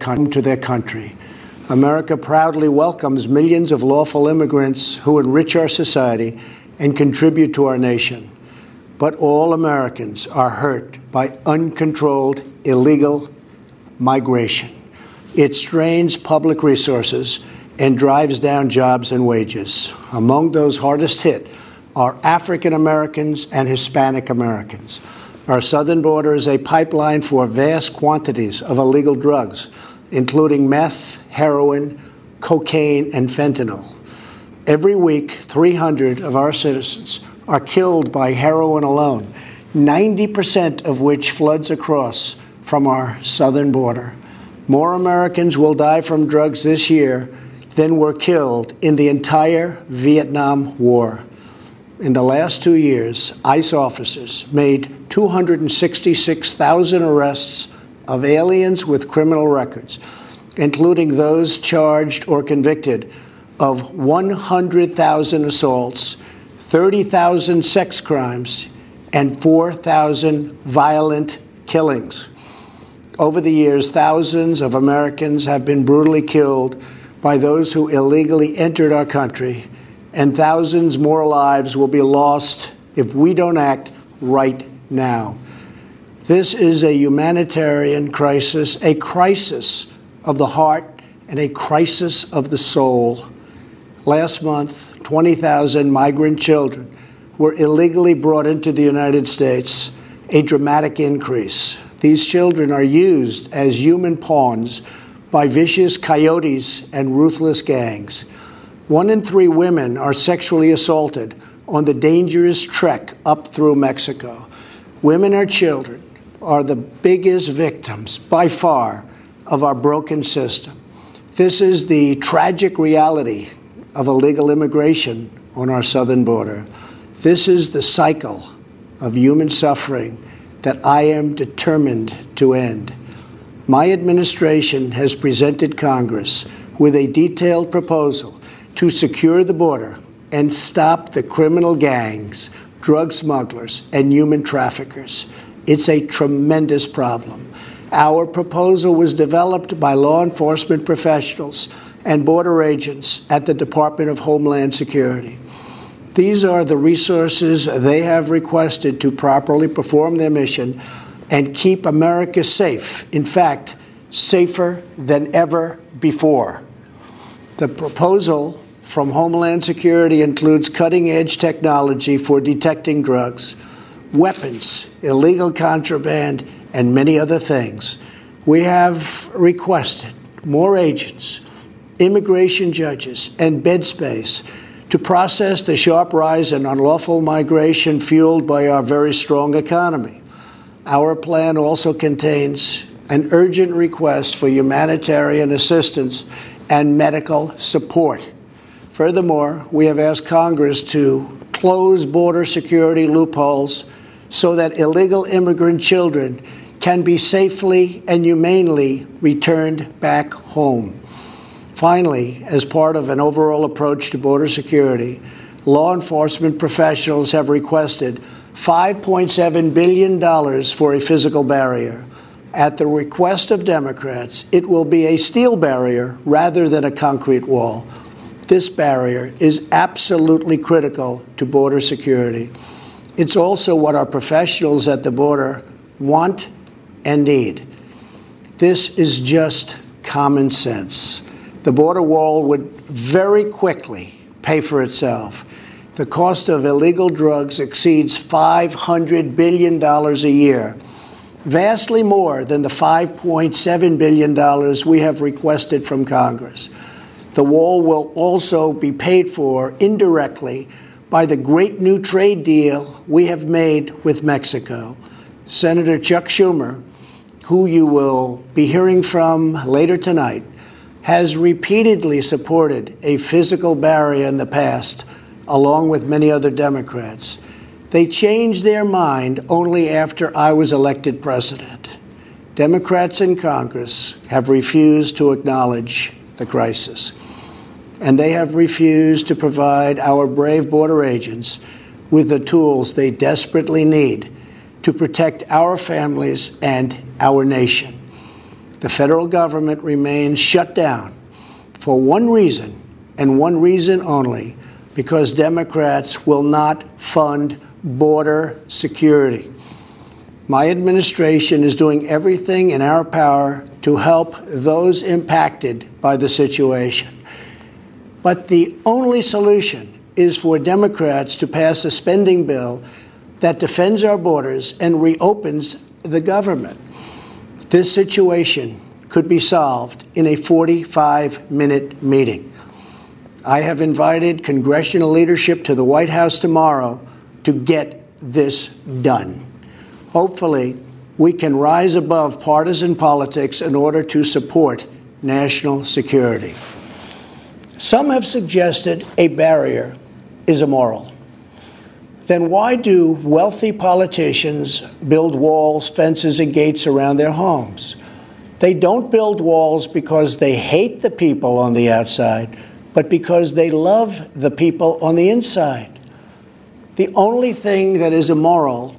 their country. America proudly welcomes millions of lawful immigrants who enrich our society and contribute to our nation. But all Americans are hurt by uncontrolled illegal migration. It strains public resources and drives down jobs and wages. Among those hardest hit are African Americans and Hispanic Americans. Our southern border is a pipeline for vast quantities of illegal drugs, including meth, heroin, cocaine, and fentanyl. Every week, 300 of our citizens are killed by heroin alone, 90% of which floods across from our southern border. More Americans will die from drugs this year than were killed in the entire Vietnam War. In the last 2 years, ICE officers made 266,000 arrests of aliens with criminal records, including those charged or convicted of 100,000 assaults, 30,000 sex crimes, and 4,000 violent killings. Over the years, thousands of Americans have been brutally killed by those who illegally entered our country, and thousands more lives will be lost if we don't act right now. This is a humanitarian crisis, a crisis of the heart and a crisis of the soul. Last month, 20,000 migrant children were illegally brought into the United States, a dramatic increase. These children are used as human pawns by vicious coyotes and ruthless gangs. 1 in 3 women are sexually assaulted on the dangerous trek up through Mexico. Women or children are the biggest victims, by far, of our broken system. This is the tragic reality of illegal immigration on our southern border. This is the cycle of human suffering that I am determined to end. My administration has presented Congress with a detailed proposal to secure the border and stop the criminal gangs, drug smugglers, and human traffickers. It's a tremendous problem. Our proposal was developed by law enforcement professionals and border agents at the Department of Homeland Security. These are the resources they have requested to properly perform their mission and keep America safe, in fact, safer than ever before. The proposal from Homeland Security includes cutting-edge technology for detecting drugs, weapons, illegal contraband, and many other things. We have requested more agents, immigration judges, and bed space to process the sharp rise in unlawful migration fueled by our very strong economy. Our plan also contains an urgent request for humanitarian assistance and medical support. Furthermore, we have asked Congress to close border security loopholes so that illegal immigrant children can be safely and humanely returned back home. Finally, as part of an overall approach to border security, law enforcement professionals have requested $5.7 billion for a physical barrier. At the request of Democrats, it will be a steel barrier rather than a concrete wall. This barrier is absolutely critical to border security. It's also what our professionals at the border want and need. This is just common sense. The border wall would very quickly pay for itself. The cost of illegal drugs exceeds $500 billion a year, vastly more than the $5.7 billion we have requested from Congress. The wall will also be paid for indirectly by the great new trade deal we have made with Mexico. Senator Chuck Schumer, who you will be hearing from later tonight, has repeatedly supported a physical barrier in the past, along with many other Democrats. They changed their mind only after I was elected president. Democrats in Congress have refused to acknowledge the crisis, and they have refused to provide our brave border agents with the tools they desperately need to protect our families and our nation. The federal government remains shut down for one reason, and one reason only, because Democrats will not fund border security. My administration is doing everything in our power to help those impacted by the situation. But the only solution is for Democrats to pass a spending bill that defends our borders and reopens the government. This situation could be solved in a 45-minute meeting. I have invited congressional leadership to the White House tomorrow to get this done. Hopefully, we can rise above partisan politics in order to support national security. Some have suggested a barrier is immoral. Then why do wealthy politicians build walls, fences, and gates around their homes? They don't build walls because they hate the people on the outside, but because they love the people on the inside. The only thing that is immoral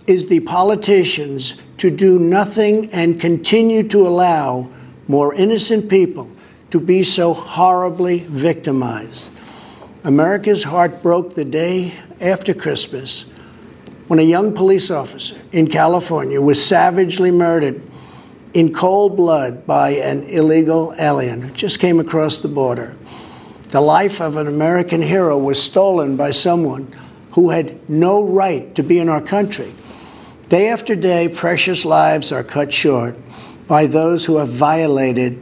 is the politicians to do nothing and continue to allow more innocent people to be so horribly victimized. America's heart broke the day after Christmas when a young police officer in California was savagely murdered in cold blood by an illegal alien who just came across the border. The life of an American hero was stolen by someone who had no right to be in our country. Day after day, precious lives are cut short by those who have violated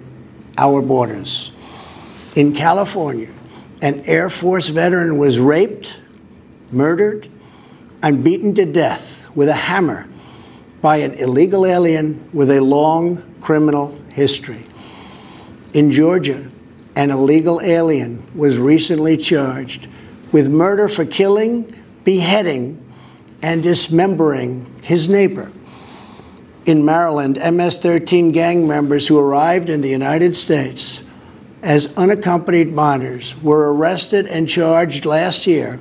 our borders. In California, an Air Force veteran was raped, murdered, and beaten to death with a hammer by an illegal alien with a long criminal history. In Georgia, an illegal alien was recently charged with murder for killing, beheading, and dismembering his neighbor. In Maryland, MS-13 gang members who arrived in the United States as unaccompanied minors were arrested and charged last year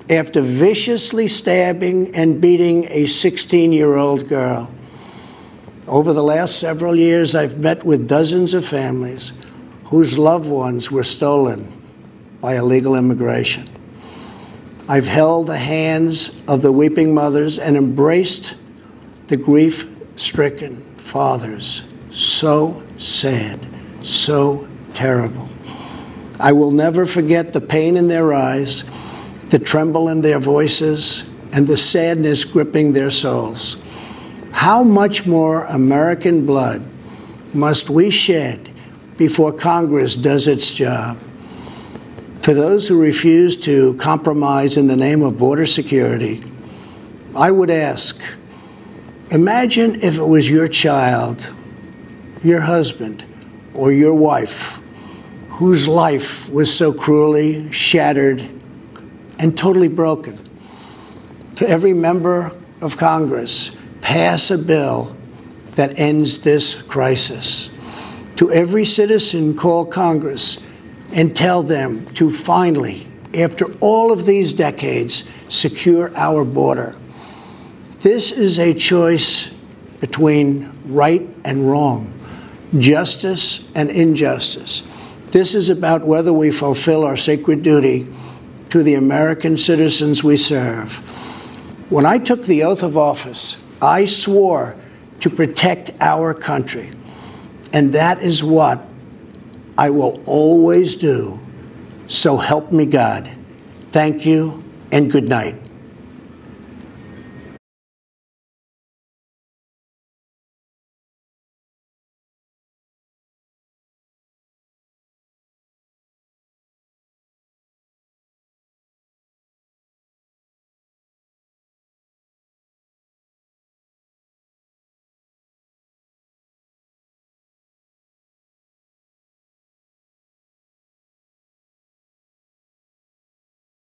after viciously stabbing and beating a 16-year-old girl. Over the last several years, I've met with dozens of families whose loved ones were stolen by illegal immigration. I've held the hands of the weeping mothers and embraced the grief-stricken fathers. So sad, so terrible. I will never forget the pain in their eyes, the tremble in their voices, and the sadness gripping their souls. How much more American blood must we shed before Congress does its job? To those who refuse to compromise in the name of border security, I would ask, imagine if it was your child, your husband, or your wife whose life was so cruelly shattered and totally broken. To every member of Congress, pass a bill that ends this crisis. To every citizen, call Congress and tell them to finally, after all of these decades, secure our border. This is a choice between right and wrong, justice and injustice. This is about whether we fulfill our sacred duty to the American citizens we serve. When I took the oath of office, I swore to protect our country, and that is what I will always do. So help me God. Thank you and good night.